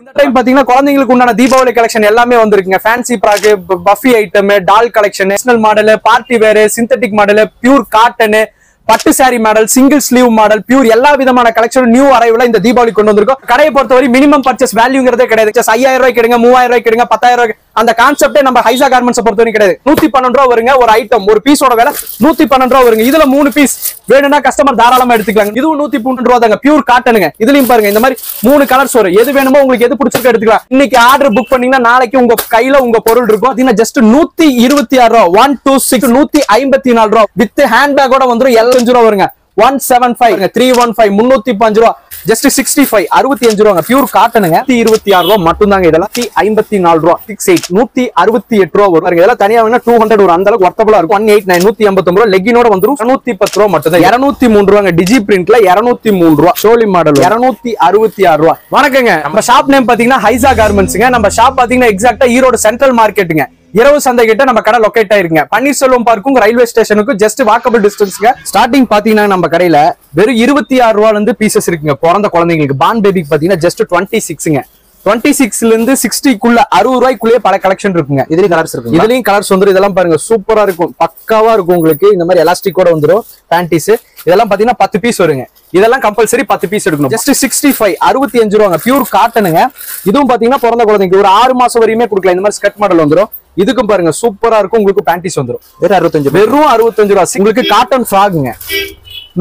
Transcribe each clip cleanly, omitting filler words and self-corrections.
இந்த டைம் பாத்தீங்கன்னா குழந்தைங்களுக்கு உண்டான தீபாவளி கலெக்ஷன் எல்லாமே வந்திருக்குங்க. Fancy frock, puffy item, doll collection, national model, party wear, synthetic model, pure cotton, பட்டு sari model, single sleeve model, pure எல்லா விதமான கலெக்ஷன் நியூ அரைவல இந்த தீபாவளி கொண்டு வந்திருக்கோம். கடையை பொறுத்தவரை மினிமம் பர்ச்சேஸ் வேல்யூங்கிறதே கிடையாது. 5000 ரூபாய்க்கு எடுங்க, 3000 ரூபாய்க்கு எடுங்க, 10000 ரூபாய்க்கு அந்த கான்செப்டே நம்ம ஹைசா கார்மெண்ட்ஸ் பொறுத்தவரைக்கும் கிடையாது. 112 ரூபா வருங்க ஒரு ஐட்டம், ஒரு பீஸோட விலை 112 ரூபா வருங்க. இதுல 3 பீஸ் வேணும்னா கஸ்டமர் தாராளமா எடுத்துக்கலாம். இதுவும் 113 ரூபா தாங்க, பியூர் காட்டனுங்க. இதுலயும் பாருங்க இந்த மாதிரி 3 கலர்ஸ் வரும். எது வேணுமோ உங்களுக்கு எது பிடிச்சிருக்கோ எடுத்துக்கலாம். இன்னைக்கு ஆர்டர் புக் பண்ணீங்கன்னா நாளைக்கு உங்க கையில உங்க பொருள் இருக்கும். பாத்தீங்கன்னா ஜஸ்ட் 126 ரூபா, 126 154 ரூபா வித் ஹேண்ட் பேக்கோட வந்துரும். 75 ரூபா வருங்க. 175 315 305 ரூபா, ஜஸ்ட் 65 65 ரூபாங்க. பியூர் காட்டனுங்க. 126 ரூபா மட்டும் தாங்க. இதெல்லாம் 154 ரூபா, 68 168 ரூபா வரும். இதெல்லாம் தனியா வேணா 200 வரும். அந்த அளவுக்கு வர்த்தபலா இருக்கும். 189 189 ரூபா. லெகினோட வந்துரும் 210 ரூபா மட்டும் தான். 203 ரூபாங்க. டிஜி பிரிண்ட்ல 203 ரூபா. ஷோலி மாடல் 266 ரூபா. வணக்கங்க. நம்ம ஷாப் நேம் பாத்தீங்கன்னா ஹைசா கார்மெண்ட்ஸ்ங்க. நம்ம ஷாப் பாத்தீங்கன்னா எக்ஸாக்ட்டா ஈரோடு சென்ட்ரல் மார்க்கெட்டுங்க. இரவு சந்தை கிட்ட நம்ம கடை லொகேட் ஆயிருங்க. பன்னீர்செல்வம் பார்க்கும் ரயில்வே ஸ்டேஷனுக்கு ஜஸ்ட் வாக்கபிள் டிஸ்டன்ஸ்ங்க. ஸ்டார்டிங் பாத்தீங்கன்னா நம்ம கடையில வெறும் 26 ரூபால இருந்து பீசஸ் இருக்குங்க. பிறந்த குழந்தைங்களுக்கு பான் பேபிக்கு பாத்தீங்கன்னா ஜஸ்ட் 26ங்க. 26ல இருந்து 60க்குள்ள 60 ரூபாய்க்குள்ளேயே பல கலெக்ஷன் இருக்குங்க. இதுலயும் கலர்ஸ் இருக்கு. இதுலயும் கலர்ஸ் வந்துரும். இதெல்லாம் பாருங்க சூப்பரா இருக்கும், பக்காவா இருக்கும். உங்களுக்கு இந்த மாதிரி எலாஸ்டிக்கோட வந்துரும். பேண்டிஸ் இதெல்லாம் பாத்தீங்கன்னா 10 பீஸ் வருங்க. இதெல்லாம் கம்பல்சரி 10 பீஸ் எடுக்கணும். ஜஸ்ட் 65 65 ரூபாங்க. பியூர் காட்டனுங்க. இதுவும் பாத்தீங்கன்னா பிறந்த குழந்தைக்கு ஒரு 6 மாசம் வரையுமே கொடுக்கலாம். இந்த மாதிரி ஸ்கர்ட் மாடல் வந்துரும். இதுக்கும் பாருங்க சூப்பரா இருக்கும். உங்களுக்கு பேண்டிஸ் வந்துரும். வெறும் 65 ரூபா. உங்களுக்கு காட்டன் ஃப்ராக்ங்க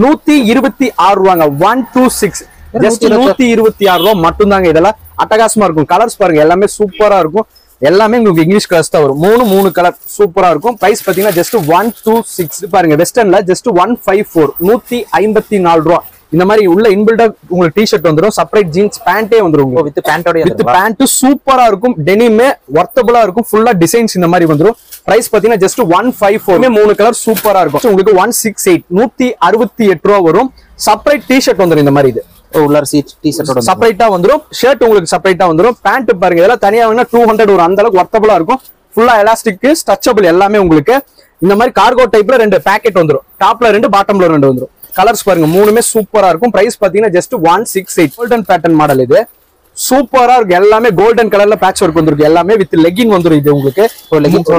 126 ரூபாங்க. 126 ஜஸ்ட் 126 ரூபா மட்டும் தாங்க. இதெல்லாம் அட்டகாசமா இருக்கும். கலர்ஸ் பாருங்க எல்லாமே சூப்பரா இருக்கும். எல்லாமே உங்களுக்கு இங்கிலீஷ் கலர்ஸ் தான் வரும். 3 கலர் சூப்பரா இருக்கும். பிரைஸ் பாத்தீங்கன்னா ஜஸ்ட் 126 பாருங்க. வெஸ்டர்ன்ல ஜஸ்ட் 154 154 ரூபா. இந்த மாதிரி உள்ள இன்பில்டா உங்களுக்கு டி-ஷர்ட் வந்துரும். செப்பரேட் ஜீன்ஸ் பேண்டே வந்துரும். வித் பேண்டோட வித் பேண்ட் சூப்பரா இருக்கும். டெனிமே வர்த்தபலா இருக்கும். ஃபுல்லா டிசைன்ஸ் இந்த மாதிரி வந்துரும். பிரைஸ் பாத்தீங்கன்னா ஜஸ்ட் 154. 3 கலர் சூப்பரா இருக்கும். உங்களுக்கு 168 168 ரூபா வரும். செப்பரேட் டி-ஷர்ட் வந்துரும். இந்த மாதிரி இது உள்ளார டி-ஷர்ட்டோட செப்பரேட்டா வந்துரும். ஷர்ட் உங்களுக்கு செப்பரேட்டா வந்துரும். பேண்ட் பாருங்க இதெல்லாம் தனியா வேணா 200 வரும். அந்த அளவுக்கு வர்த்தபலா இருக்கும். ஃபுல்லா எலாஸ்டிக் ஸ்ட்ரெச்சபிள் எல்லாமே உங்களுக்கு இந்த மாதிரி கார்கோ டைப்ல 2 பேக்கெட் வந்துரும். டாப்ல 2 பாட்டம்ல 2 வந்துரும். கலர்ஸ் பாருங்க 3மே சூப்பரா இருக்கும். பிரைஸ் பாத்தீங்கன்னா ஜஸ்ட் 168. கோல்டன் பேட்டர்ன் மாடல் இது சூப்பரா இருக்கு. எல்லாமே கோல்டன் கலர்ல பேட்ச் ஒர்க் வந்துருக்கு. எல்லாமே வித் லெகின் வந்துரும். இது உங்களுக்கு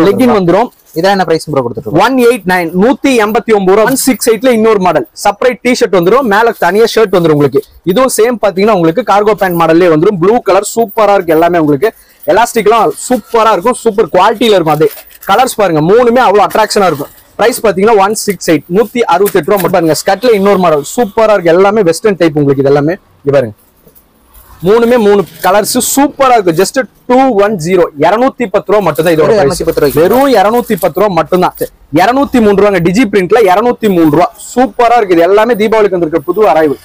லெகின் வந்துரும். இதெல்லாம் என்ன பிரைஸ் ப்ரோ கொடுத்துட்டு 189 189 ரூபா. 168ல இன்னொரு மாடல் செப்பரேட் டி-ஷர்ட் வந்துரும். மேல தனியா ஷர்ட் வந்துரும். உங்களுக்கு இதுவும் சேம் பாத்தீங்கன்னா உங்களுக்கு கார்கோ பேண்ட் மாடல்லே வந்துரும். ப்ளூ கலர் சூப்பரா இருக்கு. எல்லாமே உங்களுக்கு எலாஸ்டிக்லாம் சூப்பரா இருக்கும். சூப்பர் குவாலிட்டியில இருக்கும். அதே கலர்ஸ் பாருங்க 3மே அவ்வளவு அட்ராக்ஷனா இருக்கும். பிரைஸ் பாத்தீங்கன்னா 168 168 ரூபா மட்டும் பாருங்க. ஸ்கர்ட்ல இன்னொரு மாடல் சூப்பரா இருக்கு. எல்லாமே வெஸ்டர்ன் டைப் உங்களுக்கு. இது எல்லாமே இங்க பாருங்க 3 கலர்ஸ் சூப்பரா இருக்கு. ஜஸ்ட் 210 210 ரூபா மட்டும் தான். இதோட வெறும் 210 ரூபா மட்டும் தான். 203 ரூபாங்க. டிஜி பிரிண்ட்ல 203 ரூபா. சூப்பரா இருக்கு. இது எல்லாமே தீபாவளிக்கு வந்திருக்க புது அரைவல்.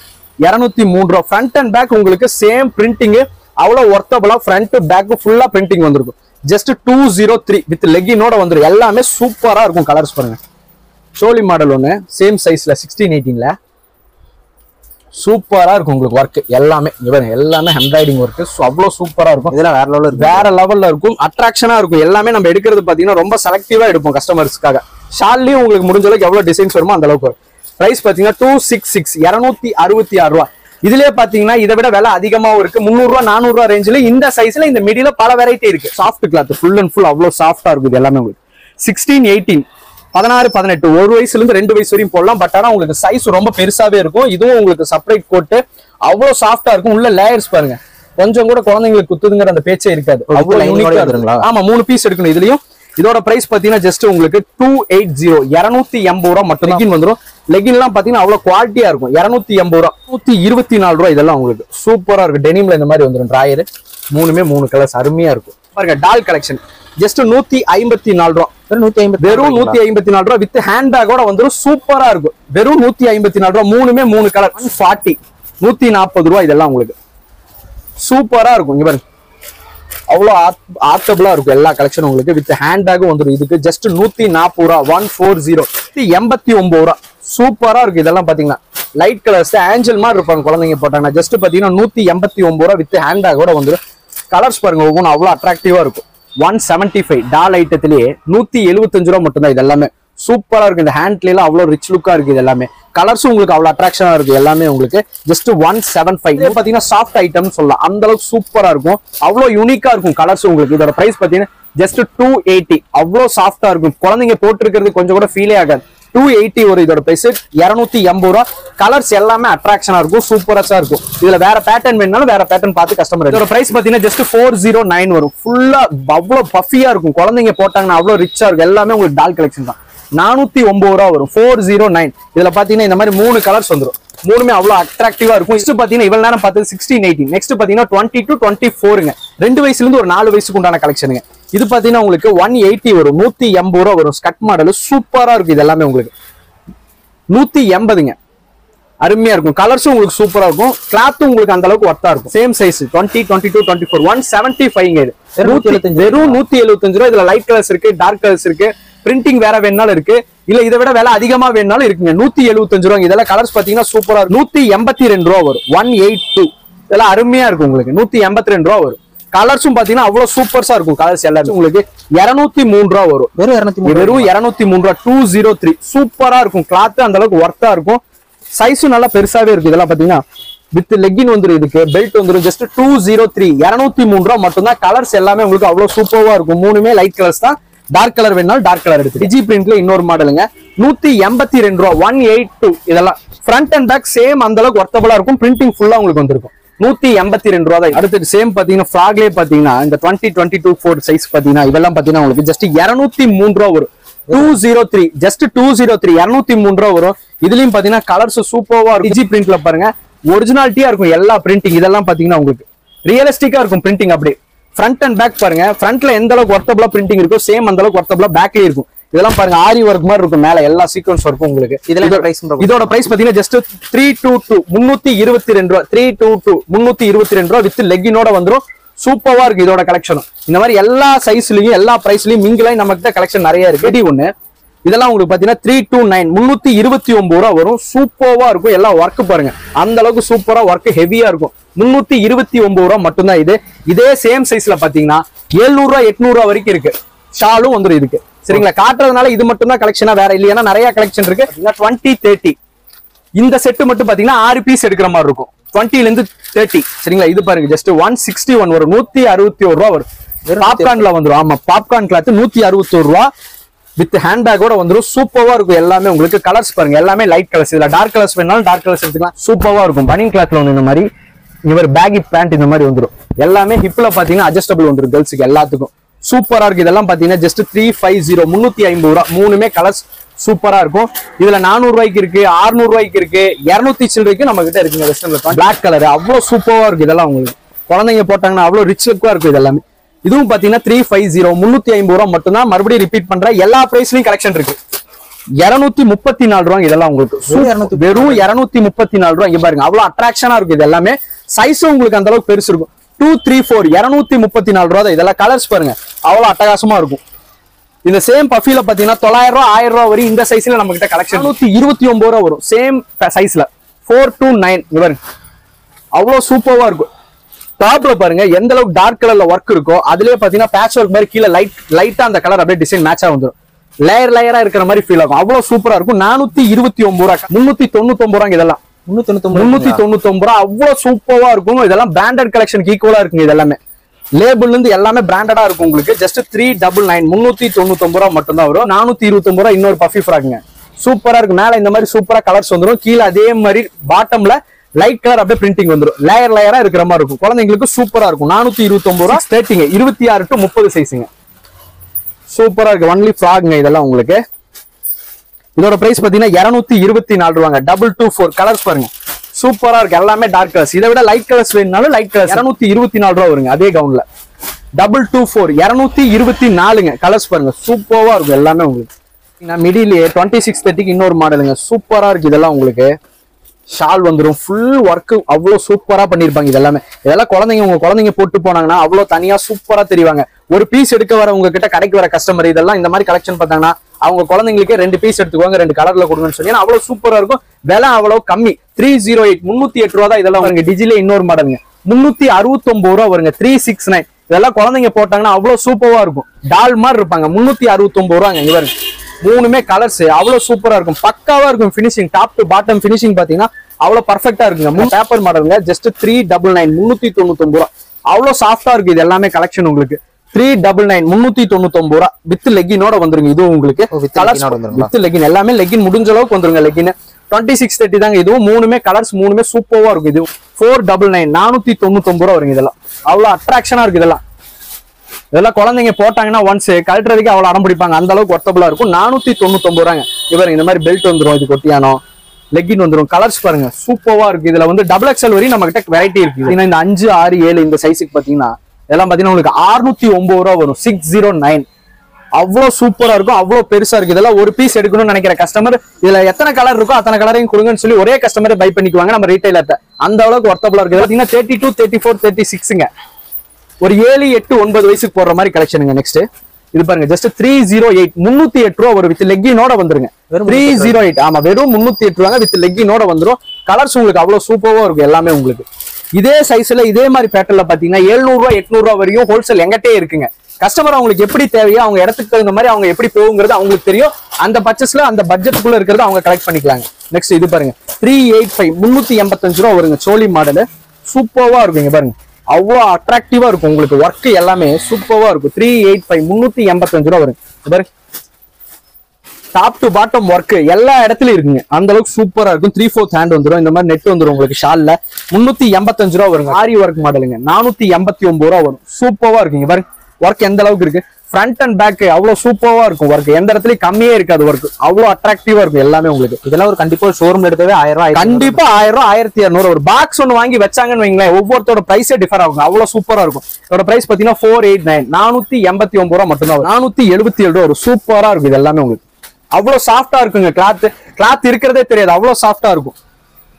203 ரூபா. ஃப்ரண்ட் அண்ட் பேக் உங்களுக்கு சேம் பிரிண்டிங். அவ்வளவு ஒர்த்தபலா ஃப்ரண்ட் பேக் ஃபுல்லா பிரிண்டிங் வந்திருக்கும். ஜஸ்ட் 203 வித் லெகினோட வந்துரும். எல்லாமே சூப்பரா இருக்கும். கலர்ஸ் பாருங்க. ஷோலி மாடல் ஒண்ணு சேம் சைஸ்ல 16-18ல சூப்பரா இருக்கும். உங்களுக்கு ஒர்க் எல்லாமே எல்லாமே எம்ப்ராய்டிங் ஒர்க் அவ்வளவு சூப்பரா இருக்கும். இதெல்லாம் வேற லெவல்ல இருக்கும். அட்ராக்ஷனா இருக்கும். எல்லாமே நம்ம எடுக்கிறது பாத்தீங்கன்னா ரொம்ப செலக்டிவா எடுப்போம் கஸ்டமர்ஸ்க்காக. ஷால்லயும் உங்களுக்கு முடிஞ்ச அளவுக்கு எவ்வளவு டிசைன்ஸ் வருமோ அந்த அளவுக்கு. பிரைஸ் பாத்தீங்கன்னா 266 266 ரூபா. இதுலயே பாத்தீங்கன்னா இதை விட விலை அதிகமாவும் இருக்கு. 300 ரூபா 400 ரூபா ரேஞ்சில இந்த சைஸ்ல இந்த மிடில பல வெரைட்டி இருக்கு. Soft cloth full and full அவ்வளவு சாஃப்டா இருக்கும். இது எல்லாமே உங்களுக்கு 16 18 16 18 1 வயசுல இருந்து 2 வயசு வரையும் போடலாம். பட் ஆனா உங்களுக்கு சைஸ் ரொம்ப பெருசாவே இருக்கும். இதுவும் உங்களுக்கு செப்பரேட் கோட் அவ்வளவு சாஃப்டா இருக்கும். உள்ள லேயர்ஸ் பாருங்க கொஞ்சம் கூட குழந்தைங்களுக்கு குத்துதுங்கிற அந்த பேச்சே இருக்காது. அவ்வளவு யூனிக்கா இருக்குங்களா? ஆமா 3 பீஸ் எடுக்கணும். இதுலயும் இதோட பிரைஸ் பாத்தீங்கன்னா ஜஸ்ட் உங்களுக்கு 280 280 ரூபா மட்டும் லெகின் வந்துரும். லெகின் எல்லாம் பாத்தீங்கன்னா அவ்வளவு குவாலிட்டியா இருக்கும். 280 ரூபா 124 ரூபா. இதெல்லாம் உங்களுக்கு சூப்பரா இருக்கு. டெனிம்ல இந்த மாதிரி வந்துரும். டிராயர் 3 கலர்ஸ் அருமையா இருக்கும். பாருங்க டால் கலெக்ஷன் ஜஸ்ட் 154 ரூபா. வெறும் 154 ரூபா வித் ஹேண்ட் பேக்கோட வந்துரும். சூப்பரா இருக்கும். வெறும் 154 ரூபா. 3 கலர் 140 140 ரூபா. இதெல்லாம் உங்களுக்கு சூப்பரா இருக்கும். இங்க பாருங்க அவ்வளவு ஆர்த்தபிளா இருக்கும். எல்லா கலெக்ஷன் உங்களுக்கு வித் ஹேண்ட் பேக்கும் வந்துடும். இதுக்கு ஜஸ்ட் 140 ரூபா 140 89 ரூபா. சூப்பரா இருக்கு. இதெல்லாம் பாத்தீங்கன்னா லைட் கலர்ஸ் ஏஞ்சல் மாதிரி இருப்பாங்க குழந்தைங்க போட்டாங்கன்னா. ஜஸ்ட் பாத்தீங்கன்னா 189 ரூபா வித் ஹேண்ட் பேக்கோட வந்துடும். கலர்ஸ் பாருங்க ஒவ்வொன்றும் அவ்வளவு அட்ராக்டிவா இருக்கும். 175 டால் ஐட்டத்திலேயே 175 ரூபா மட்டும் தான். இது எல்லாமே சூப்பரா இருக்கு. இந்த ஹேண்ட்ல எல்லாம் அவ்வளவு ரிச் லுக்கா இருக்கு. இது எல்லாமே கலர்ஸும் உங்களுக்கு அவ்வளவு அட்ராக்ஷனா இருக்கு. எல்லாமே உங்களுக்கு ஜஸ்ட் 175. பாத்தீங்கன்னா சாஃப்ட் ஐட்டம் சொல்லலாம், அந்த அளவுக்கு சூப்பரா இருக்கும். அவ்வளவு யூனிக்கா இருக்கும் கலர்ஸ் உங்களுக்கு. இதோட பிரைஸ் பாத்தீங்கன்னா ஜஸ்ட் 280. அவ்வளவு சாஃப்டா இருக்கும். குழந்தைங்க போட்டுருக்கிறது கொஞ்சம் கூட ஃபீலே ஆகாது. 280 ஒரு இதோட பிரைஸ். 280 ரூபா. கலர்ஸ் எல்லாமே அட்ராக்ஷனா இருக்கும், சூப்பரா இருக்கும். இதுல வேற பேட்டர்ன் வேணாலும் வேற பேட்டர்ன் பார்த்து கஸ்டமர். இதோட பிரைஸ் பாத்தீங்கன்னா ஜஸ்ட் 409 வரும். ஃபுல்லா அவ்வளவு பஃபியா இருக்கும். குழந்தைங்க போட்டாங்கன்னா அவ்வளவு ரிச்சா இருக்கும். எல்லாமே உங்களுக்கு டால் கலெக்ஷன் தான். 409 ரூபா வரும். 409. இதுல பாத்தீங்கன்னா இந்த மாதிரி 3 கலர்ஸ் வந்துரும். மூணுமே அவ்வளவு அட்ராக்டிவா இருக்கும். நெக்ஸ்ட் பாத்தீங்கன்னா இவ்வளவு நேரம் பார்த்தது 16, 18. நெக்ஸ்ட் பாத்தீங்கன்னா 20 to 24ங்க. 2 வயசுல இருந்து ஒரு 4 வயசுக்கு உண்டான கலெக்ஷனுங்க. இது பாத்தீங்கன்னா உங்களுக்கு 180 வரும். 180 ரூபா வரும். ஸ்கட் மாடல் சூப்பரா இருக்கு. இது எல்லாமே உங்களுக்கு 180ங்க. அருமையா இருக்கும். கலர்ஸும் உங்களுக்கு சூப்பரா இருக்கும். கிளாத்தும் உங்களுக்கு அந்த அளவுக்கு ஒர்த்தா இருக்கும். Same size 20, 22, 24. 175ங்க. இது வெறும் 175 ரூபா. இதுல லைட் கலர்ஸ் இருக்கு, டார்க் கலர்ஸ் இருக்கு, பிரிண்டிங் வேற வேணாலும் இருக்கு, இல்ல இதை விட விலை அதிகமா வேணாலும் இருக்குங்க. 175 ரூபாங்க. இதெல்லாம் கலர்ஸ் பாத்தீங்கன்னா சூப்பரா இருக்கும். 182 ரூபா வரும். 182. இதெல்லாம் அருமையா இருக்கும் உங்களுக்கு. 182 ரூபா வரும். கலர்ஸும் பாத்தீங்கன்னா அவ்வளவு சூப்பர்ஸா இருக்கும். கலர்ஸ் எல்லாரும் உங்களுக்கு 203 ரூபா வரும். வெறும் 203 ரூபா. 203. சூப்பரா இருக்கும். கிளாத் அந்த அளவுக்கு ஒர்த்தா இருக்கும். சைஸும் நல்லா பெருசாவே இருக்கு. இதெல்லாம் பாத்தீங்கன்னா வித் லெக்கின் வந்துரும். இதுக்கு பெல்ட் வந்துரும். ஜஸ்ட் 203. 203 ரூபா மட்டும்தான். கலர்ஸ் எல்லாமே உங்களுக்கு அவ்வளவு சூப்பரா இருக்கும். மூணுமே லைட் கலர்ஸ் தான். டார்க் கலர் வேணாலும் டார்க் கலர் எடுத்து. டிஜி பிரிண்ட்ல இன்னொரு மாடலுங்க. 182 ரூபா. 182. இதெல்லாம் ஃப்ரண்ட் அண்ட் பேக் சேம் அந்த அளவுக்கு ஒர்த்தபிளா இருக்கும். பிரிண்டிங் ஃபுல்லா உங்களுக்கு வந்திருக்கும். 182 ரூபா தான். அடுத்து சேம் பாத்தீங்கன்னா ஃப்ராக்லயே பாத்தீங்கன்னா இந்த 20, 22, 4 சைஸ் பாத்தீங்கன்னா இதெல்லாம் பாத்தீங்கன்னா உங்களுக்கு ஜஸ்ட் 203 ரூபா வரும். 203. ஜஸ்ட் 203. 203 ரூபா வரும். இதுலயும் பாத்தீங்கன்னா கலர்ஸ் சூப்பர்வா இருக்கும். டிஜி பிரிண்ட்ல பாருங்க ஒரிஜினாலிட்டியா இருக்கும் எல்லா பிரிண்டிங். இதெல்லாம் பாத்தீங்கன்னா உங்களுக்கு ரியலிஸ்டிக்கா இருக்கும் பிரிண்டிங். அப்படியே ஃப்ரண்ட் அண்ட் பேக் பாருங்க. ஃப்ரண்ட்ல எந்த அளவுக்கு ஒர்த்தபிளா பிரிண்டிங் இருக்கோ சேம் அந்த அளவுக்கு ஒர்த்தபிளா பேக்லயே இருக்கும். இதெல்லாம் பாருங்க ஆரி ஒர்க் மாதிரி இருக்கும். மேல எல்லா சீக்வன்ஸ் ஒர்க்கும் உங்களுக்கு. இதோட பிரைஸ் பாத்தீங்கன்னா ஜஸ்ட் 322. 322 ரூபா. 322. 322 ரூபா வித் லெக்கினோட வந்துரும். சூப்பரா இருக்கு இதோட கலெக்ஷனும். இந்த மாதிரி எல்லா சைஸ்லயும் எல்லா பிரைஸ்லயும் மிங்கிலாய் நம்ம கிட்ட கலெக்ஷன் நிறைய இருக்கு. 81. இதெல்லாம் உங்களுக்கு பாத்தீங்கன்னா 329. 329 ரூபா வரும். சூப்பரா இருக்கும். எல்லாம் ஒர்க் பாருங்க அந்த அளவுக்கு சூப்பரா ஒர்க் ஹெவியா இருக்கும். 329 ரூபா மட்டும்தான் இது. இதே சேம் சைஸ்ல பாத்தீங்கன்னா 700 ரூபா 800 ரூபா வரைக்கும் இருக்கு. ஷாலும் வந்துரும் இதுக்கு. சரிங்களா? காட்டுறதுனால இது மட்டும் தான் கலெக்ஷனா, வேற இல்லையா நிறைய கலெக்ஷன் இருக்கு. 20, 30. இந்த செட்டு மட்டும் பாத்தீங்கன்னா 6 பீஸ் எடுக்கிற மாதிரி இருக்கும். 20ல இருந்து 30. சரிங்களா? இது பாருங்க ஜஸ்ட் 161 வரும். 161 ரூபா வரும். பாப்கார்ன்ல வந்துரும். ஆமா, பாப்கார்ன் கிளாத் 161 ரூபா வித் ஹேண்ட் பேக்கோட வந்துரும். சூப்பரா இருக்கும். எல்லாமே உங்களுக்கு கலர்ஸ் பாருங்க எல்லாமே லைட் கலர்ஸ். இதுல டார்க் கலர்ஸ் வேணாலும் டார்க் கலர்ஸ் எடுத்துக்கலாம். சூப்பரா இருக்கும். பனியன் கிளாத்ல வந்து இந்த மாதிரி இவர் பேகி பேண்ட் இந்த மாதிரி வந்துரும். எல்லாமே ஹிப்ல பாத்தீங்கன்னா அட்ஜஸ்டபிள் வந்துரும் கேர்ள்ஸுக்கு எல்லாத்துக்கும். சூப்பரா இருக்கு. இதெல்லாம் பாத்தீங்கன்னா ஜஸ்ட் 350. 350 ரூபா. மூணுமே கலர்ஸ் சூப்பரா இருக்கும். இதுல 400 ரூபாய்க்கு இருக்கு, 600 ரூபாய்க்கு இருக்கு, 200 சில்லறைக்கு நம்ம கிட்ட இருக்குங்க. வெஸ்டர்ன்ல பிளாக் கலர் அவ்வளவு சூப்பரா இருக்கு. இதெல்லாம் உங்களுக்கு குழந்தைங்க போட்டாங்கன்னா அவ்வளவு ரிச் லுக்கா இருக்கும். இது எல்லாமே இதுவும் பாத்தீங்கன்னா 350. 350 ரூபா மட்டும்தான். மறுபடியும் ரிப்பீட் பண்றேன், எல்லா பிரைஸ்லயும் கலெக்ஷன் இருக்கு. 234 ரூபா. இதெல்லாம் உங்களுக்கு வெறும் 234 ரூபா. இங்க பாருங்க அவ்வளவு அட்ராக்ஷனா இருக்கும். இது எல்லாமே சைஸும் உங்களுக்கு அந்த அளவுக்கு பெருசு இருக்கும். 2, 3, 4. 234 ரூபா தான். இதெல்லாம் கலர்ஸ் பாருங்க அவ்வளவு அட்டகாசமா இருக்கும். இந்த சேம் பஃபில பாத்தீங்கன்னா 900 ரூபா 1000 ரூபா வரை இந்த சைஸ்ல நம்ம கிட்ட கலெக்ஷன் 129 ரூபா வரும். சேம் சைஸ்ல 4 to 9. பாருங்க அவ்வளவு சூப்பரா இருக்கும். டாப்ல பாருங்க எந்த அளவுக்கு டார்க் கலர்ல ஒர்க் இருக்கோ அதுலயே பாத்தீங்கன்னா பேட்ச் ஒர்க் மாதிரி கீழே லைட்டா அந்த கலர் அப்படியே டிசைன் மேட்சா வந்துடும். லேயரா இருக்கிற மாதிரி ஃபீல் ஆகும். அவ்வளவு சூப்பரா இருக்கும். 429 ரூபா. 399 ரூபாங்க. இதெல்லாம் 399 ரூபா. அவ்வளவு சூப்பரா இருக்கும். இதெல்லாம் பிராண்டட் கலெக்ஷனுக்கு ஈக்குவலா இருக்குங்க. இது எல்லாமே லேபிள்ல இருந்து எல்லாமே பிராண்டடா இருக்கும் உங்களுக்கு. ஜஸ்ட் 399. 399 ரூபா மட்டும் தான் வரும். 429 ரூபா இன்னொரு பஃபி ஃப்ராக்குங்க. சூப்பரா இருக்கு. மேல இந்த மாதிரி சூப்பரா கலர்ஸ் வந்துடும். கீழே அதே மாதிரி பாட்டம்ல லைட் கலர் அப்படியே பிரிண்டிங் வந்துடும். லேயரா இருக்கிற மாதிரி இருக்கும். குழந்தைங்களுக்கு சூப்பரா இருக்கும். 429 ரூபா. Starting 26 to 30 சைஸுங்க. சூப்பரா இருக்கு. ஒன்லி ஃப்ராக்ங்க இதெல்லாம் உங்களுக்கு. இதோட பிரைஸ் பாத்தீங்கன்னா 224 ரூபாங்க. 224 கலர்ஸ் பாருங்க சூப்பரா இருக்கு. எல்லாமே டார்க் கலர்ஸ். இதை விட லைட் கலர்ஸ் வேணும்னாலும் லைட் கலர்ஸ் 224 ரூபா வருங்க. அதே கவுன்ல 224. 224ங்க. கலர்ஸ் பாருங்க சூப்பரா இருக்கும். எல்லாமே உங்களுக்கு மிடிலே 26, 30க்கு இன்னொரு மாடலுங்க. சூப்பரா இருக்கு. இதெல்லாம் உங்களுக்கு ஷால் வந்துடும். ஃபுல் ஒர்க் அவ்வளவு சூப்பரா பண்ணிருப்பாங்க. இதெல்லாமே இதெல்லாம் உங்க குழந்தைங்க போட்டு போனாங்கன்னா அவ்வளவு தனியா சூப்பரா தெரிவாங்க. ஒரு பீஸ் எடுக்க வர உங்ககிட்ட கடைக்கு வர கஸ்டமர் இதெல்லாம் இந்த மாதிரி கலெக்ஷன் பார்த்தாங்கன்னா அவங்க குழந்தைங்களுக்கே 2 பீஸ் எடுத்துக்குவாங்க, 2 கலர்ல கொடுங்கன்னு சொல்லி. அவ்வளவு சூப்பரா இருக்கும். விலை அவ்வளவு கம்மி. 308. 308 ரூபா தான். இதெல்லாம் வருங்க. டிஜிலே இன்னொரு மாடலுங்க. 369 ரூபா வருங்க. 369. இதெல்லாம் குழந்தைங்க போட்டாங்கன்னா அவ்வளவு சூப்பரா இருக்கும். டால் மாதிரி இருப்பாங்க. 369 ரூபாங்க. இங்க பாருங்க மூணுமே கலர்ஸ் அவ்வளவு சூப்பரா இருக்கும், பக்காவா இருக்கும். Finishing top to bottom finishing பாத்தீங்கன்னா அவ்வளவு பர்ஃபெக்டா இருக்குங்க. பேப்பர் மாடலுங்க, ஜஸ்ட் 399 399 ரூபா. அவ்வளவு சாஃப்டா இருக்கு இது எல்லாமே கலெக்ஷன் உங்களுக்கு. 399 399 ரூபா வித் லெகினோட வந்துருங்க. இதுவும் உங்களுக்கு வித் லெகின், எல்லாமே லெகின் முடிஞ்ச அளவுக்கு வந்துருங்க. லெகின் 2630 தாங்க. இதுவும் மூணுமே கலர்ஸ், மூணுமே சூப்பரா இருக்கும். இது 499 499 ரூபா வருங்க. இதெல்லாம் அவ்வளவு அட்ராக்ஷனா இருக்கு. இதெல்லாம் குழந்தைங்க போட்டாங்கன்னா ஒன்ஸ் கழட்டுறதுக்கு அவ்வளவு அடம் பிடிப்பாங்க, அந்த அளவுக்கு ஒர்த்தபிளா இருக்கும். 499 ரூபாங்க. இவருங்க இந்த மாதிரி பெல்ட் வந்துரும், இது கொட்டியானோ லெகின் வந்துரும். கலர்ஸ் பாருங்க சூப்பரா இருக்கு. இதுல வந்து டபுள் எக்ஸ்எல் வரையும் நம்ம கிட்ட வெரைட்டி இருக்கு. இந்த 5 6 7 இந்த சைஸுக்கு பாத்தீங்கன்னா இதெல்லாம் பாத்தீங்கன்னா உங்களுக்கு 609 ரூபா வரும். 609 அவ்வளவு சூப்பரா இருக்கும், அவ்வளவு பெருசா இருக்கு. இதெல்லாம் ஒரு பீஸ் எடுக்கணும்னு நினைக்கிற கஸ்டமர் இதுல எத்தனை கலர் இருக்கோ அத்தனை கலரையும் கொடுங்கன்னு சொல்லி ஒரே கஸ்டமரை பை பண்ணிக்குவாங்க நம்ம ரீட்டைலர்ட்ட. அந்த அளவுக்கு ஒர்த்தபிளா இருக்கு. பாத்தீங்கன்னா 32 34 36ங்க. ஒரு 7 8 9 வயசுக்கு போடுற மாதிரி கலெக்ஷனுங்க. நெக்ஸ்ட் இது பாருங்க, ஜஸ்ட் 308 308 ரூபா வரும். வித் லெக்கினோட வந்துருங்க. 308 ஆமா, வெறும் 308 ரூபாங்க வித் லெக்கினோட வந்துரும். கலர்ஸ் உங்களுக்கு அவ்வளவு சூப்பரா இருக்கும் எல்லாமே உங்களுக்கு. இதே சைஸ்ல இதே மாதிரி பேட்டர்ல பாத்தீங்கன்னா 700 ரூபா 800 ரூபா வரையும் ஹோல்சேல் எங்கிட்டே இருக்குங்க. கஸ்டமர் அவங்களுக்கு எப்படி தேவையோ அவங்க இடத்துக்கு தகுந்த மாதிரி அவங்க எப்படி போகுங்கிறது அவங்களுக்கு தெரியும். அந்த பட்ஜெட்ல அந்த பட்ஜெட்டுக்குள்ள இருக்கிறத அவங்க கலெக்ட் பண்ணிக்கலாங்க. நெக்ஸ்ட் இது பாருங்க 385 385 ரூபா வருங்க. சோலி மாடல் சூப்பர்வா இருக்குங்க. பாருங்க அவ்வளவு அட்ராக்டிவா இருக்கும் உங்களுக்கு. ஒர்க் எல்லாமே சூப்பர்வா இருக்கும். 385 385 ரூபா வரும். பாருங்க டாப் டு பாட்டம் ஒர்க் எல்லா இடத்துலயும் இருக்குங்க. அந்த அளவுக்கு சூப்பரா இருக்கும். 3/4 ஹேண்ட் வந்துடும். இந்த மாதிரி நெட் வந்துடும் உங்களுக்கு. ஷால்ல 385 ரூபா வருங்க. ஆரி ஒர்க் மாடலுங்க 489 ரூபா வரும். சூப்பரா இருக்குங்க. பாருங்க ஒர்க் எந்த அளவுக்கு இருக்கு. ஃப்ரண்ட் அண்ட் பேக் அவ்வளவு சூப்பரா இருக்கும். ஒர்க் எந்த இடத்துலயும் கம்மியே இருக்காது. ஒர்க் அவ்வளவு அட்ராக்டிவா இருக்கும் எல்லாமே உங்களுக்கு. இதெல்லாம் ஒரு கண்டிப்பா ஷோரூம் எடுத்தவே 1000 ரூபாய், கண்டிப்பா 1000 ரூபாய் 1200 ஒரு பாக்ஸ் ஒன்னு வாங்கி வச்சாங்கன்னு வைங்களேன், ஒவ்வொருத்தோட பிரைஸே டிஃபர் ஆகும். அவ்வளவு சூப்பரா இருக்கும். இதோட பிரைஸ் பாத்தீங்கன்னா 489 489 ரூபா மட்டும்தான். 477 ரூபா ஒரு சூப்பரா இருக்கும். இது எல்லாமே உங்களுக்கு அவ்வளவு சாஃப்டா இருக்குங்க. கிளாத் இருக்கிறதே தெரியாது, அவ்வளவு சாஃப்டா இருக்கும்.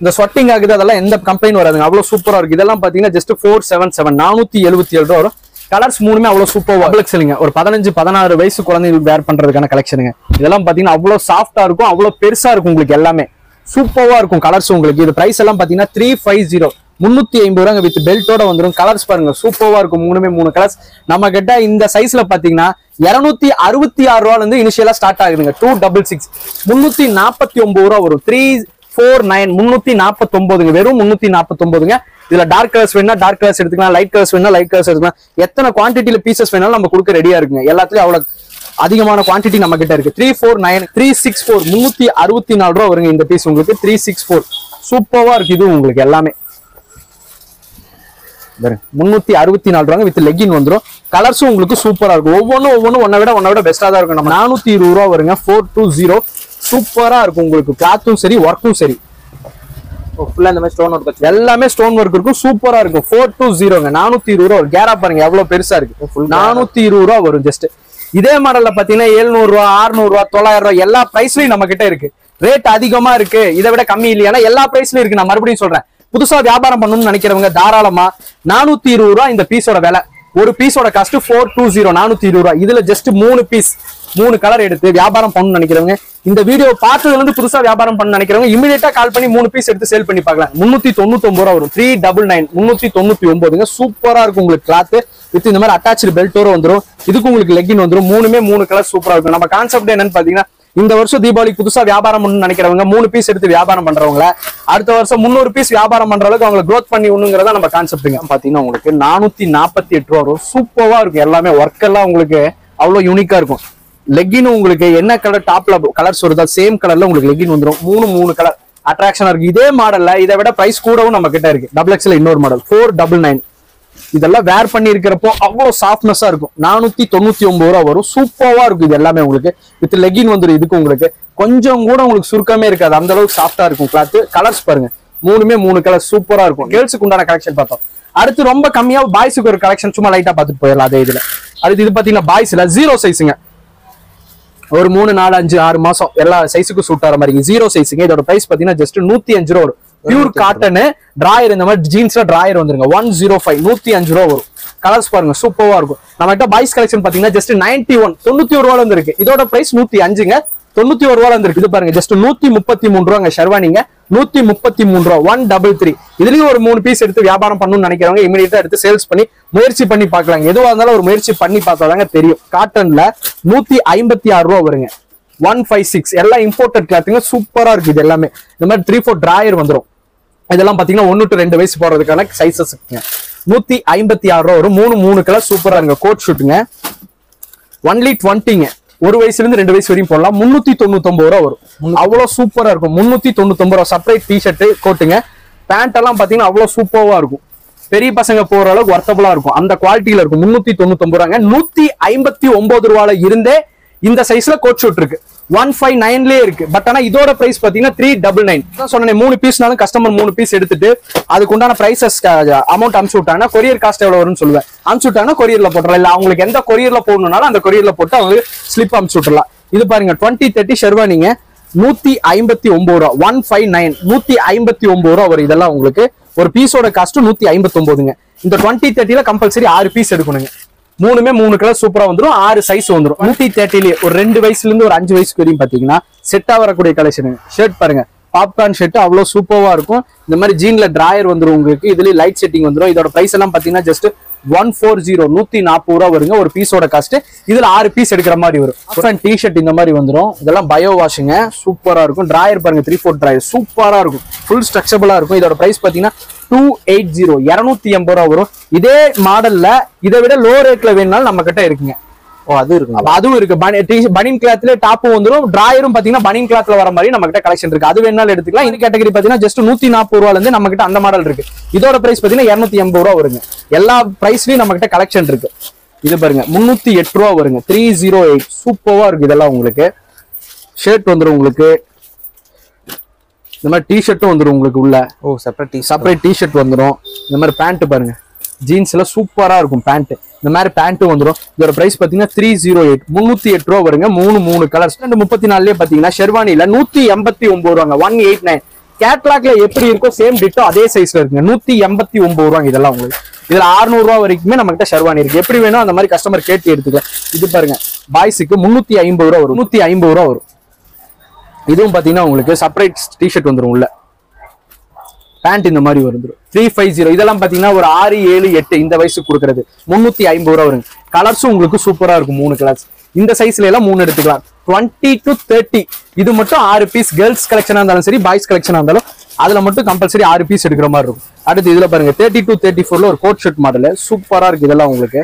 இந்த ஸ்வெட்டிங் ஆகுது அதெல்லாம் எந்த கம்ப்ளைண்ட் வராதுங்க. அவ்வளவு சூப்பரா இருக்கு. இதெல்லாம் பாத்தீங்கன்னா ஜஸ்ட் 477 477 ரூபா வரும். கலர்ஸ் மூணுமே அவ்வளவு சூப்பர் டபுள் ஒரு 15 16 வயசு குழந்தைங்களுக்கு வேர் பண்றதுக்கான கலெக்ஷனுங்க. இதெல்லாம் பாத்தீங்கன்னா அவ்வளவு சாஃப்டா இருக்கும், அவ்வளவு பெருசா இருக்கும். உங்களுக்கு எல்லாமே சூப்பர்வா இருக்கும். கலர்ஸ் உங்களுக்கு இது பிரைஸ் எல்லாம் பாத்தீங்கன்னா 350 350 ரூபாங்க வித் பெல்ட்டோட வந்துடும். கலர்ஸ் பாருங்க சூப்பர்வா இருக்கும். மூணுமே 3 கலர்ஸ் நம்ம கிட்ட. இந்த சைஸ்ல பாத்தீங்கன்னா 266 ரூபால இருந்து இனிஷியலா ஸ்டார்ட் ஆகுதுங்க. 266 349 ரூபா வரும். 349 349 வெறும் 349ங்க. இதுல டார்க் கலர்ஸ் வேணா டார்க் கலர்ஸ் எடுத்துக்கலாம், லைட் கலர்ஸ் வேணா லைட் கலர்ஸ் எடுத்துக்கலாம். எத்தனை குவான்டிட்டியில பீசஸ் வேணாலும் நம்ம கொடுக்க ரெடியா இருக்குங்க. எல்லாத்துலயும் அவ்வளவு அதிகமான குவான்டிட்டி நம்ம கிட்ட இருக்கு. 349 364 364 ரூபா வருங்க இந்த பீஸ் உங்களுக்கு. 364 சூப்பர்வா இருக்கு. இது உங்களுக்கு எல்லாமே 364 ரூபாங்க வித் லெகின் வந்துடும். கலர்ஸும் உங்களுக்கு சூப்பரா இருக்கும். ஒவ்வொன்றும் ஒன்னை விட பெஸ்டா தான் இருக்கும். நம்ம 420 ரூபா வருங்க. 420 சூப்பரா இருக்கும் உங்களுக்கு. கிளாத்தும் சரி ஒர்க்கும் சரி ஃபுல்லா இந்த மாதிரி ஸ்டோன் ஒர்க் எல்லாமே ஸ்டோன் ஒர்க் இருக்கும். சூப்பரா இருக்கும். 420ங்க 420 ரூபா. கேரா பாருங்க எவ்வளவு பெருசா இருக்கு. 420 ரூபா வரும். ஜஸ்ட் இதே மாடல்ல பாத்தீங்கன்னா 700 ரூபா 600 ரூபா 900 ரூபா எல்லா பிரைஸ்லயும் நம்ம கிட்ட இருக்கு. ரேட் அதிகமா இருக்கு, இதை விட கம்மி இல்லையா எல்லா பிரைஸ்லயும் இருக்கு. நான் மறுபடியும் சொல்றேன், புதுசா வியாபாரம் பண்ணணும்னு நினைக்கிறவங்க தாராளமா 420 ரூபா இந்த பீஸோட விலை. ஒரு பீஸோட காஸ்ட் 420 420 ரூபா. இதுல ஜஸ்ட் 3 பீஸ் 3 கலர் எடுத்து வியாபாரம் பண்ணணும்னு நினைக்கிறவங்க, இந்த வீடியோ பார்த்ததுல இருந்து புதுசா வியாபாரம் பண்ண நினைக்கிறவங்க இமிடியேட்டா கால் பண்ணி 3 பீஸ் எடுத்து சேல் பண்ணி பார்க்கலாம். 399 ரூபா வரும். 399 399ங்க. சூப்பரா இருக்கும் உங்களுக்கு. கிளாத் வித் இந்த மாதிரி அட்டாச்சு பெல்ட்டோட வந்துடும். இதுக்கு உங்களுக்கு லெக்கின் வந்துடும். மூணுமே 3 கலர் சூப்பரா இருக்கும். நம்ம கான்செப்ட் என்னன்னு பாத்தீங்கன்னா, இந்த வருஷம் தீபாவளிக்கு புதுசா வியாபாரம் பண்ணணும்னு நினைக்கிறவங்க 3 பீஸ் எடுத்து வியாபாரம் பண்றவங்கள அடுத்த வருஷம் 300 பீஸ் வியாபாரம் பண்ற அளவுக்கு அவங்களை க்ரோத் பண்ணி ஒண்ணுங்கிறத நம்ம கான்செப்ட்டுங்க. பாத்தீங்கன்னா உங்களுக்கு 448 ரூபா வரும். சூப்பரா இருக்கும். எல்லாமே ஒர்க் எல்லாம் உங்களுக்கு அவ்வளவு யூனிக்கா இருக்கும். லெக்கின் உங்களுக்கு என்ன கலர் டாப்ல கலர்ஸ் வருதோ சேம் கலர்ல உங்களுக்கு லெக்கின் வந்துடும். 3 கலர் அட்ராக்ஷனா இருக்கு. இதே மாடல்ல இதை விட பிரைஸ் கூடவும் நம்ம கிட்ட இருக்கு. XXL இன்னொரு மாடல் 499. இதெல்லாம் வேர் பண்ணி இருக்கிறப்போ அவ்வளவு சாஃப்ட்னஸா இருக்கும். 499 ரூபா வரும். சூப்பரா இருக்கும். இது எல்லாமே உங்களுக்கு வித் லெக்கின் வந்துடும். இதுக்கு உங்களுக்கு கொஞ்சம் கூட உங்களுக்கு சுருக்கமே இருக்காது. அந்த அளவுக்கு சாஃப்டா இருக்கும் கிளாத். கலர்ஸ் பாருங்க மூணுமே 3 கலர் சூப்பரா இருக்கும். கேர்ள்ஸுக்கு உண்டான கலெக்ஷன் பார்த்தோம். அடுத்து ரொம்ப கம்மியா பாய்ஸுக்கு ஒரு கலெக்ஷன் சும்மா லைட்டா பார்த்துட்டு போயிடலாம். அதே இதுல அடுத்து இது பாத்தீங்கன்னா பாய்ஸ்ல 0 சைஸுங்க. ஒரு 3 4 5 6 மாசம் எல்லா சைஸுக்கும் சூட் ஆகிற மாதிரி 0 சைஸுங்க. இதோட பிரைஸ் பாத்தீங்கன்னா ஜஸ்ட் 105 ரூபா வரும். Pure cotton drawer. இந்த மாதிரி ஜீன்ஸ்ல டிராயர் வந்துருங்க. 105 105 ரூபா வரும். கலர்ஸ் பாருங்க சூப்பரா இருக்கும். நம்ம கிட்ட பாய்ஸ் கலெக்ஷன் பாத்தீங்கன்னா ஜஸ்ட் 91 91 ரூபால இருந்து இருக்கு. இதோட பிரைஸ் 105ங்க. 91 ரூபால இருந்து இருக்கு. இது பாருங்க ஜஸ்ட் 133 ரூபாங்க. ஷர்வானிங்க 133 ரூபா. 133. இதுலயும் ஒரு 3 பீஸ் எடுத்து வியாபாரம் பண்ணணும்னு நினைக்கிறவங்க இமீடியட்டா எடுத்து சேல்ஸ் பண்ணி முயற்சி பண்ணி பார்க்கலாம். எதுவா இருந்தாலும் ஒரு முயற்சி பண்ணி பார்த்தாதாங்க தெரியும். காட்டன்ல 156 ரூபா வருங்க. 156 எல்லாம் இம்போர்ட்டட் கிளாத்துங்க, சூப்பரா இருக்கு. இது எல்லாமே இந்த மாதிரி 3-4 டிராயர் வந்துடும். இதெல்லாம் பாத்தீங்கன்னா 1 to 2 வயசு போறதுக்கான சைசஸ் இருக்குங்க. 156 ரூபா வரும். 3 கலர் சூப்பரா இருங்க. Code ஷூட்டுங்க, only 20ங்க. 1 வயசுல இருந்து 2 வயசு வரையும் போடலாம். 399 ரூபா வரும். அவ்வளவு சூப்பரா இருக்கும். 399 ரூபா. Separate T shirt கோட்டுங்க. பேண்ட் எல்லாம் பாத்தீங்கன்னா அவ்வளவு சூப்பரா இருக்கும். பெரிய பசங்க போற அளவுக்கு வர்த்தபிளா இருக்கும். அந்த குவாலிட்டியில இருக்கும். 399 ரூபாங்க. 159 ரூபால இருந்தே இந்த சைஸ்ல கோட் ஷூட் இருக்கு. 159லயே இருக்கு. பட் ஆனா இதோட பிரைஸ் பாத்தீங்கன்னா 399 தான் சொன்னேன். 3 பீஸ்னாலும் கஸ்டமர் 3 பீஸ் எடுத்துட்டு அதுக்கு உண்டான பிரைசஸ் அமௌண்ட் அனுப்பிச்சு விட்டாங்கன்னா கொரியர் காஸ்ட் எவ்வளவு வரும்னு சொல்லுவேன். அனுப்பிச்சு விட்டாங்கன்னா கொரியர்ல போட்டுறலாம். இல்ல அவங்களுக்கு எந்த கொரியர்ல போடணும்னாலும் அந்த கொரியர்ல போட்டு அவங்க ஸ்லிப் அனுப்பிச்சு விட்டுறலாம். இது பாருங்க 2030 ஷெர்வானிங்க 159 ரூபா. 159 159 ரூபா வரும். இதெல்லாம் உங்களுக்கு ஒரு பீஸோட காஸ்ட் 159ங்க. இந்த 2030ல கம்பல்சரி 6 பீஸ் எடுக்கணுங்க. 3 கலர் சூப்பரா வந்துடும். 6 சைஸ் வந்துடும். 130லயே ஒரு 2 வயசுல இருந்து ஒரு 5 வயசுக்கு வரையும் பாத்தீங்கன்னா செட்டா வரக்கூடிய கலெக்ஷன். ஷர்ட் பாருங்க, பாப்கார்ன் ஷர்ட் அவ்வளவு சூப்பரா இருக்கும். இந்த மாதிரி ஜீன்ல டிராயர் வந்துடும் உங்களுக்கு. இதுலயே லைட் செட்டிங் வந்துடும். இதோட பிரைஸ் எல்லாம் பாத்தீங்கன்னா ஜஸ்ட் 140 140 ரூபா வருங்க ஒரு பீஸோட காஸ்ட். இதுல 6 பீஸ் எடுக்கிற மாதிரி வரும். டிஷர்ட் இந்த மாதிரி வந்துடும். இதெல்லாம் பயோ வாஷுங்க, சூப்பரா இருக்கும். டிராயர் பாருங்க, 3-4 டிராயர் சூப்பரா இருக்கும். ஃபுல் ஸ்ட்ரக்சரபிளா இருக்கும். இதோட பிரைஸ் பாத்தீங்கன்னா 280 280 ரூபா வரும். இதே மாடல்ல இதை விட லோ ரேட்ல வேணும்னாலும் நம்ம கிட்ட இருக்குங்க. அது இருக்கு. அதுவும் இருக்கு. பனியன் கிளாத்ல டாப்பும் வந்துடும். டிராயரும் பாத்தீங்கன்னா பனியன் கிளாத்ல வர மாதிரி நம்ம கிட்ட கலெக்ஷன் இருக்கு. அது வேணாலும் எடுத்துக்கலாம். இந்த கேட்டகரி பாத்தீங்கன்னா ஜஸ்ட் 140 ரூபால இருந்து நம்ம கிட்ட அந்த மாடல் இருக்கு. இதோட பிரைஸ் பாத்தீங்கன்னா 280 ரூபா வருங்க. எல்லா பிரைஸ்லயும் நம்ம கிட்ட கலெக்ஷன் இருக்கு. இது பாருங்க 308 ரூபா வருங்க. 308 சூப்பரா இருக்கு. இதெல்லாம் உங்களுக்கு ஷர்ட் வந்துடும். உங்களுக்கு இந்த மாதிரி டிஷர்ட்டும் வந்துடும் உங்களுக்கு உள்ள. செப்பரேட் டிஷர்ட் வந்துடும். இந்த மாதிரி பேண்ட் பாருங்க, ஜீன்ஸ்ல சூப்பரா இருக்கும் பேண்ட். இந்த மாதிரி பேண்ட்டும் வந்துடும். இதோட பிரைஸ் பாத்தீங்கன்னா 308 308 ரூபா வருங்க. 3 கலர்ஸ். 34லயே பாத்தீங்கன்னா ஷெர்வானில 189 ரூபாங்க. 189 கேட்லாக்ல எப்படி இருக்கோ சேம் டிட்டோ அதே சைஸ்ல இருக்குங்க. 189 ரூபாங்க. இதெல்லாம் உங்களுக்கு இதுல 600 ரூபா வரைக்குமே நம்ம கிட்ட ஷெர்வானி இருக்கு. எப்படி வேணும் அந்த மாதிரி கஸ்டமர் கேட்டு எடுத்துக்கலாம். இது பாருங்க பாய்ஸுக்கு 350 ரூபா வரும். 150 ரூபா வரும். இதுவும் பாத்தீங்கன்னா உங்களுக்கு செப்பரேட் டிஷர்ட் வந்துடும் உள்ள. பேண்ட் இந்த மாதிரி வந்துடும். 350 இதெல்லாம் பாத்தீங்கன்னா ஒரு 6, 7, 8 இந்த வயசுக்கு கொடுக்கறது 350 ரூபா வருங்க. கலர்ஸும் உங்களுக்கு சூப்பரா இருக்கும். 3 கலர்ஸ். இந்த சைஸ்ல எல்லாம் 3 எடுத்துக்கலாம். 20 to 30 இது மட்டும் 6 பீஸ். கேர்ள்ஸ் கலெக்ஷனா இருந்தாலும் சரி, பாய்ஸ் கலெக்ஷனா இருந்தாலும் அதுல மட்டும் கம்பல்சரி 6 பீஸ் எடுக்கிற மாதிரி இருக்கும். அடுத்து இதுல பாருங்க 30 to 34ல ஒரு கோட் ஷர்ட் மாடல் சூப்பரா இருக்கு. இதெல்லாம் உங்களுக்கு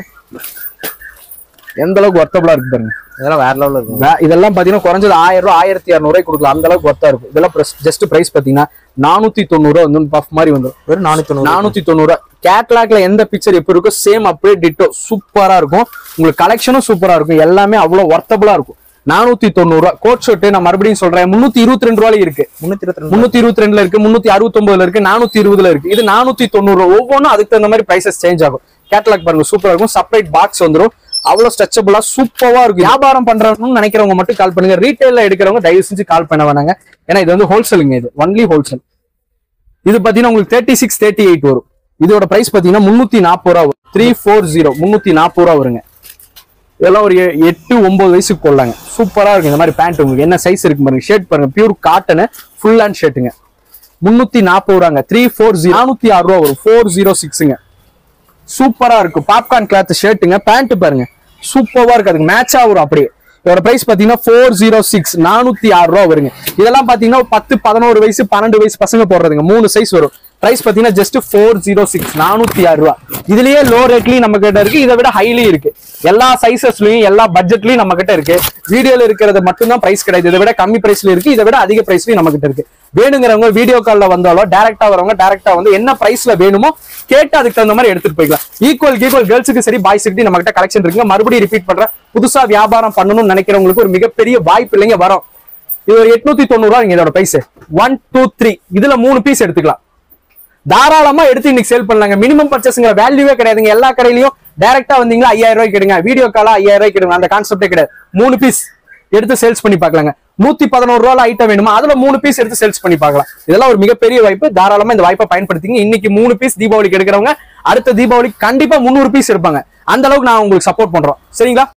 எந்த அளவுக்கு வர்த்தபிளா இருக்கு பாருங்க. இதெல்லாம் வேற லெவல்ல இருக்கும். இதெல்லாம் பாத்தீங்கன்னா குறைஞ்சது 1000 ரூபாய் 1200 ரூபாய் கொடுக்கலாம். அந்த அளவுக்கு வர்த்தா இருக்கும். இதெல்லாம் ஜஸ்ட் பிரைஸ் பாத்தீங்கன்னா 490 ரூபா வந்து பஃப் மாதிரி வந்துடும். வெறும் 490 ரூபா. கேட்லாக்ல எந்த பிக்சர் எப்படி இருக்கோ சேம் அப்படியே டிட்டோ சூப்பரா இருக்கும். உங்களுக்கு கலெக்ஷனும் சூப்பரா இருக்கும். எல்லாமே அவ்வளவு வர்த்தபிளா இருக்கும். 490 ரூபா. கோட் ஷர்ட் நான் மறுபடியும் சொல்றேன் 322 ரூபாயில இருக்கு. 322ல இருக்கு, 369ல இருக்கு, 420ல இருக்கு. இது 490 ரூபா. ஒவ்வொன்றும் அதுக்கு தகுந்த மாதிரி பிரைசஸ் சேஞ்ச் ஆகும். கேட்லாக் பாருங்க சூப்பரா இருக்கும். செப்பரேட் பாக்ஸ் வந்துடும். அவ்வளவு ஸ்ட்ரெச்சபிளா சூப்பரா இருக்கும். வியாபாரம் பண்றவங்க நினைக்கிறவங்க மட்டும் கால் பண்ணுங்க. ரீட்டைல்ல எடுக்கிறவங்க தயவு செஞ்சு கால் பண்ண வேணாங்க. ஏன்னா இது வந்து ஹோல்சேலுங்க. இது ஒன்லி ஹோல்சேல். இது பாத்தீங்கன்னா உங்களுக்கு 36 38 வரும். இதோட பிரைஸ் பாத்தீங்கன்னா 340 ரூபா வரும். 340 340 ரூபா வருங்க. இதெல்லாம் ஒரு 8-9 வயசுக்கு போடலாங்க. சூப்பரா இருக்கு. இந்த மாதிரி பேண்ட் உங்களுக்கு என்ன சைஸ் இருக்கு பாருங்க. ஷர்ட் பாருங்க, பியூர் காட்டன் ஃபுல் ஹேண்ட் ஷர்ட்டுங்க. 340 ரூபாங்க. 340 406 ரூபா வரும். 406ங்க. சூப்பரா இருக்கும். Popcorn cloth ஷர்ட்டுங்க. பேண்ட் பாருங்க சூப்பரா இருக்கு. அதுக்கு மேட்சா வரும். அப்படியே இதோட பிரைஸ் பாத்தீங்கன்னா 406 406 ரூபா வருங்க. இதெல்லாம் பாத்தீங்கன்னா 10 11 வயசு 12 வயசு பசங்க போடுறதுங்க. 3 சைஸ் வரும். பிரைஸ் பாத்தீங்கன்னா ஜஸ்ட் 406 406 ரூபா. இதுலயே லோ ரேட்லயும் நம்ம கிட்ட இருக்கு. இதை விட ஹைலி இருக்கு. எல்லா சைசஸ்லயும் எல்லா பட்ஜெட்லயும் நம்ம கிட்ட இருக்கு. வீடியோல இருக்கிறது மட்டும் தான் பிரைஸ் கிடையாது. இதை விட கம்மி பிரைஸ்ல இருக்கு. இதை விட அதிக பிரைஸ்லயும் நம்ம கிட்ட இருக்கு. வேணுங்கிறவங்க வீடியோ கால்ல வந்தாலும் டைரக்டா வரவங்க டைரக்டா வந்து என்ன பிரைஸ்ல வேணுமோ கேட்டு அதுக்கு தகுந்த மாதிரி எடுத்துட்டு போய்க்கலாம். ஈக்குவல் கேர்ள்ஸுக்கு சரி பாய்ஸுக்கு நம்ம கிட்ட கலெக்ஷன் இருக்குங்க. மறுபடியும் ரிப்பீட் பண்றேன், புதுசா வியாபாரம் பண்ணணும்னு நினைக்கிறவங்களுக்கு ஒரு மிகப்பெரிய வாய்ப்பு இல்லைங்க வரும். இது ஒரு 890 ரூபா. இதோட பிரைஸ் 1 2 3 இதுல 3 பீஸ் எடுத்துக்கலாம். தாராளமா எடுத்து இன்னைக்கு சேல் பண்ணலாங்க. மினிமம் பர்ச்சேஸ்ங்கிற வேல்யூவே கிடையாதுங்க. எல்லா கடையிலயும் டைரக்டா வந்தீங்களா 5000 ரூபாய்க்கு எடுங்க, வீடியோ காலா 5000 ரூபாய்க்கு எடுங்க. அந்த கான்செப்டே கிடையாது. 3 பீஸ் எடுத்து சேல்ஸ் பண்ணி பார்க்கலாங்க. 111 ரூபாய் ஐட்டம் வேணுமா அதுல 3 பீஸ் எடுத்து சேல்ஸ் பண்ணி பார்க்கலாம். இதெல்லாம் ஒரு மிகப்பெரிய வாய்ப்பு. தாராளமா இந்த வாய்ப்பை பயன்படுத்திங்க. இன்னைக்கு 3 பீஸ் தீபாவளிக்கு எடுக்கிறவங்க அடுத்த தீபாவளிக்கு கண்டிப்பா 300 பீஸ் இருப்பாங்க. அந்த அளவுக்கு நான் உங்களுக்கு சப்போர்ட் பண்றோம். சரிங்களா?